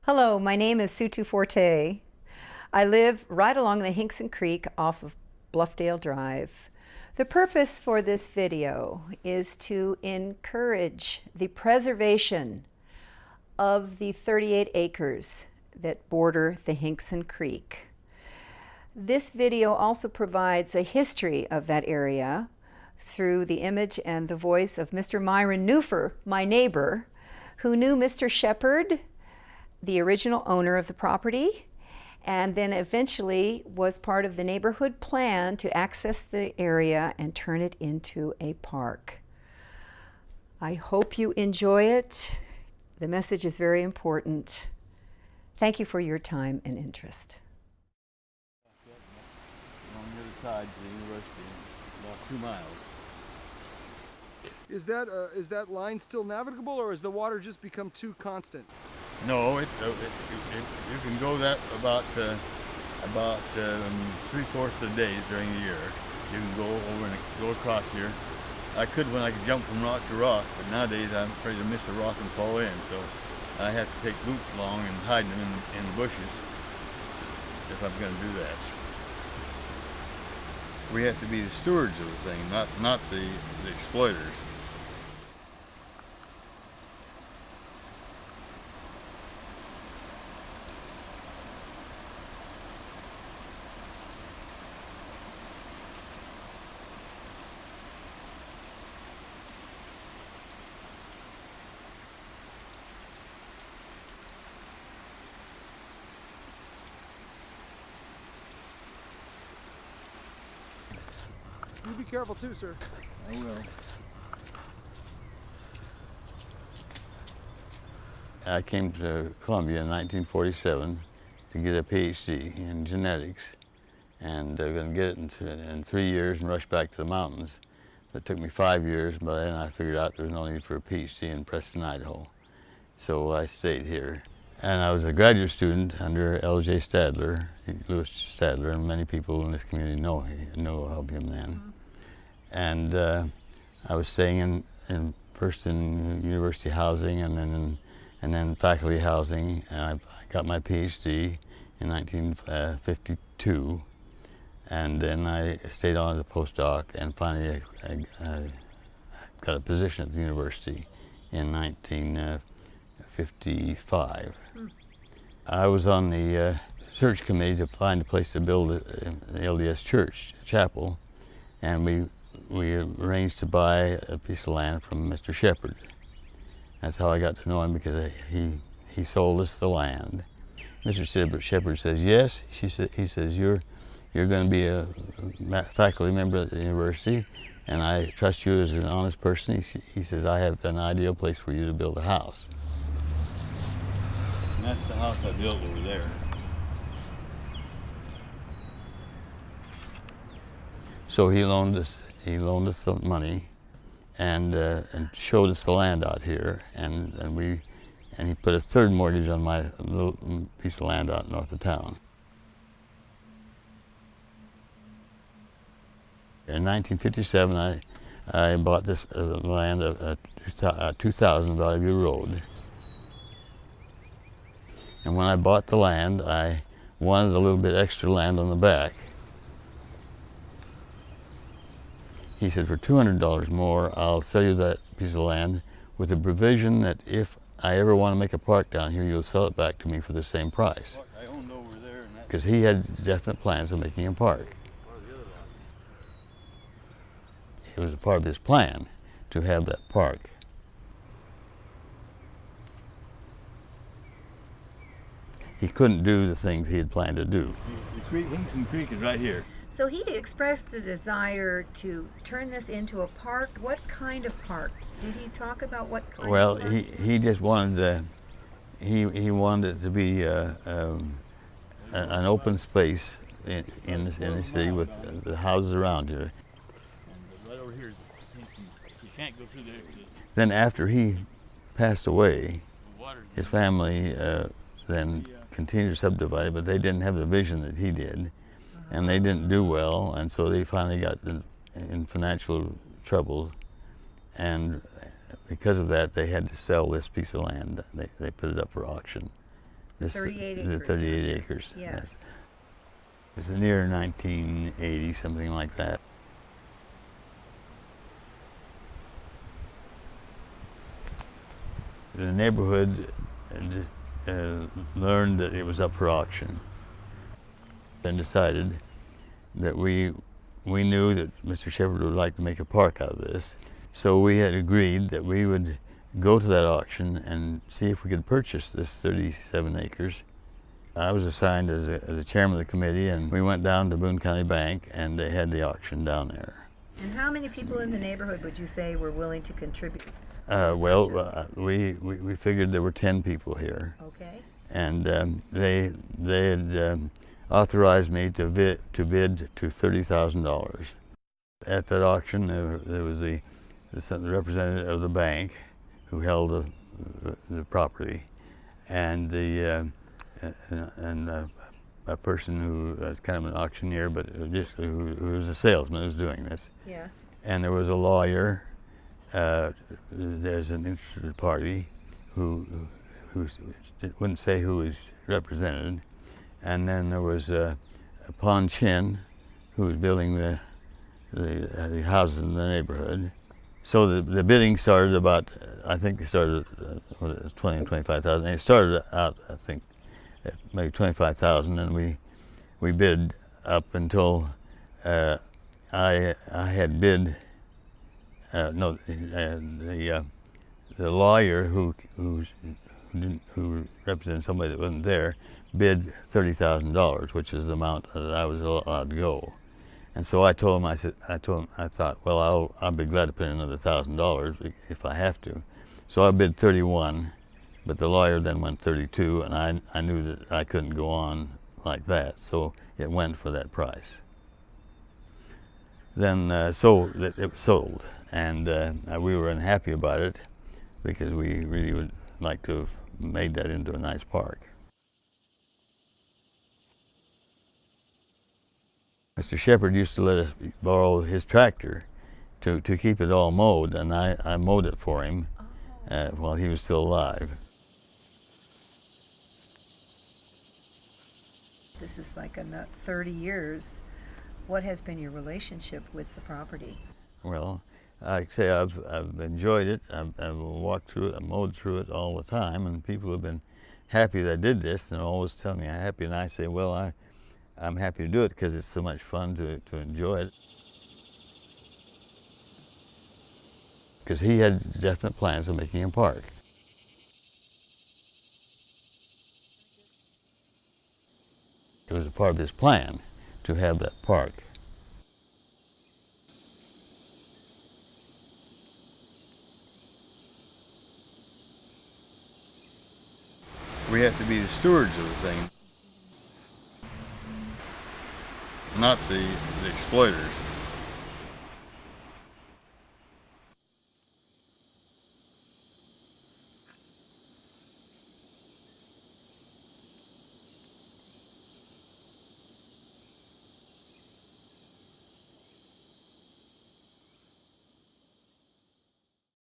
Hello, my name is Sutu Forte. I live right along the Hinkson Creek off of Bluffdale Drive. The purpose for this video is to encourage the preservation of the 38 acres that border the Hinkson Creek. This video also provides a history of that area through the image and the voice of Mr. Myron Newfer, my neighbor, who knew Mr. Shepherd, the original owner of the property, and then eventually was part of the neighborhood plan to access the area and turn it into a park. I hope you enjoy it. The message is very important. Thank you for your time and interest. On the other side to the university, about 2 miles. Is that line still navigable, or has the water just become too constant? No, you can go that about 3/4 of the days during the year. You can go over and go across here. I could when I could jump from rock to rock, but nowadays I'm afraid to miss a rock and fall in, so I have to take boots along and hide them in the bushes if I'm going to do that. We have to be the stewards of the thing, not the exploiters. You be careful too, sir. I will. I came to Columbia in 1947 to get a PhD in genetics, and I was going to get it in 3 years and rush back to the mountains. It took me 5 years, but then I figured out there was no need for a PhD in Preston, Idaho. So I stayed here. And I was a graduate student under L.J. Stadler, Lewis Stadler, and many people in this community know of him then. And I was staying first in university housing and then faculty housing. And I got my PhD in 1952, and then I stayed on as a postdoc, and finally I got a position at the university in 1955. I was on the search committee to find a place to build the LDS church chapel, and we arranged to buy a piece of land from Mr. Shepherd. That's how I got to know him, because he sold us the land. Mr. Shepherd says, yes, he says, you're going to be a faculty member at the university, and I trust you as an honest person. He says, I have an ideal place for you to build a house. And that's the house I built over there. So he loaned us the money, and showed us the land out here, and he put a third mortgage on my little piece of land out north of town. In 1957, I bought this land at 2000 Valley View Road. And when I bought the land, I wanted a little bit extra land on the back. He said, for $200 more, I'll sell you that piece of land with the provision that if I ever want to make a park down here, you'll sell it back to me for the same price. I owned over there. Because he had definite plans of making a park. It was a part of his plan to have that park. He couldn't do the things he had planned to do. The Hinkson Creek is right here. So he expressed the desire to turn this into a park. What kind of park? Did he talk about what kind Well, of park? he just wanted he wanted it to be an open space in the city with the houses around here. And right over here is Hinkson. You can't go through there. Then after he passed away, his family then continued to subdivide, but they didn't have the vision that he did. And they didn't do well, and so they finally got in financial trouble, and because of that they had to sell this piece of land. They put it up for auction, This, 38 the acres. 38 acres. Yes. It's near 1980, something like that. The neighborhood just learned that it was up for auction and decided that we knew that Mr. Shepherd would like to make a park out of this. So we had agreed that we would go to that auction and see if we could purchase this 37 acres. I was assigned as a chairman of the committee, and we went down to Boone County Bank and they had the auction down there. And how many people in the neighborhood would you say were willing to contribute? We figured there were 10 people here. Okay. And they had authorized me to bid to $30,000. At that auction, there was the representative of the bank who held the property, and a person who was kind of an auctioneer, but who was a salesman who was doing this. Yes. And there was a lawyer. There's an interested party who wouldn't say who was represented, and then there was Pon Chin, who was building the houses in the neighborhood. So the bidding started about, I think it started at 20 and 25,000. It started out, I think, at maybe 25,000, and we bid up until I had bid. The lawyer who represented somebody that wasn't there bid $30,000, which is the amount that I was allowed to go. And so I told him, I thought, well, I'll be glad to put in another $1,000 if I have to. So I bid 31, but the lawyer then went 32, and I knew that I couldn't go on like that, so it went for that price. Then so it was sold, and we were unhappy about it because we really would like to have made that into a nice park. Mr. Shepherd used to let us borrow his tractor to keep it all mowed, and I mowed it for him while he was still alive. This is like 30 years. What has been your relationship with the property? Well, like I say, I've enjoyed it. I've walked through it, I've mowed through it all the time, and people have been happy that I did this, and always tell me I'm happy, and I say, well, I'm happy to do it because it's so much fun to enjoy it. Because he had definite plans of making a park. It was a part of his plan to have that park. We have to be the stewards of the thing, not the exploiters.